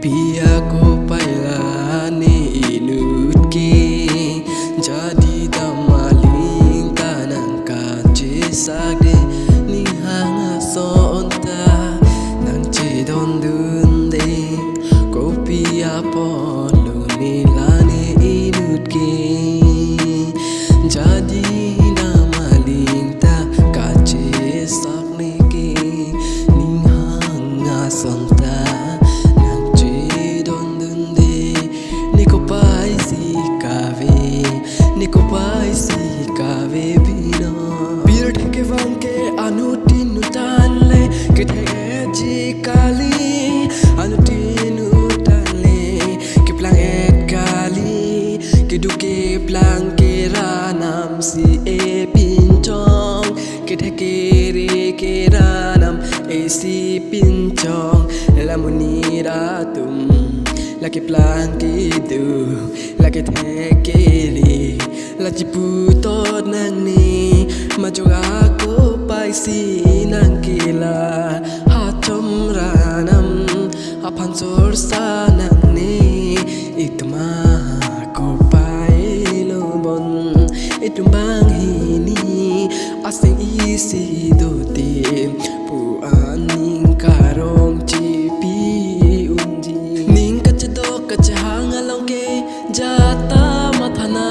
Pia ko pailani inut ki jadi damaling tanang kaci sagde ni hanga sonta nang cidon dunde ko pia polo ni lani inut ki jadi damaling ta kaci sagni ki ni hanga sonta Niko pai si kave bina bir theke wang ke anutin utanle ke theke ji kali anutin utanle ke plang et kali ke duke plang ke ranam si e pinchong ke theke re ke ranam e si pinchong lamuni ratum laki plang ke du laki theke li la ciputo nang ni majoga ko pai si nang kila hatom ranam apan sor sa nang ni itma ko pai lo bon itumbang hini asing isi dote pu aning karong cipi unji ning kacdo kachang along ke jata mathana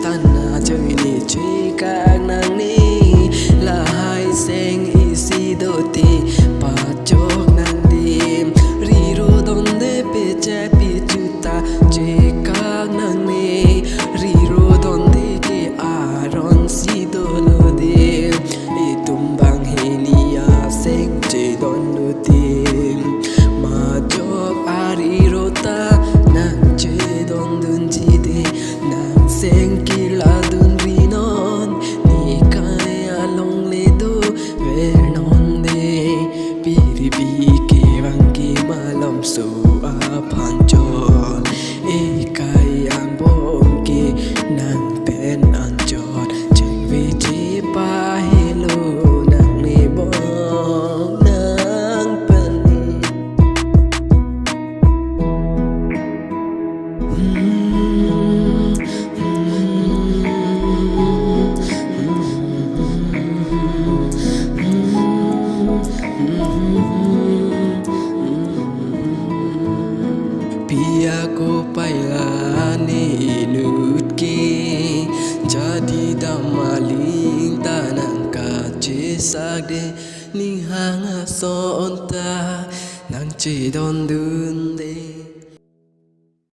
Tanah joini cika nang ni lahai seng isi doti pacok nang di riro donde peche pichuta cika nang ni riro donde ke aron si dolo di itumbang henia seng ce donuti majok ariro ta nang ce don dunji de nang seng kila dun rinon ni kaya long le do vernon de piri bi ke wangi malam so apanjol e kaya bom ke nang pen anjot jeng vi ji pa hello nang le bom nang pen Pia ko pailani inut ki jadi damaling tanang kaci sagde ni hanga sonta nang cidon dunde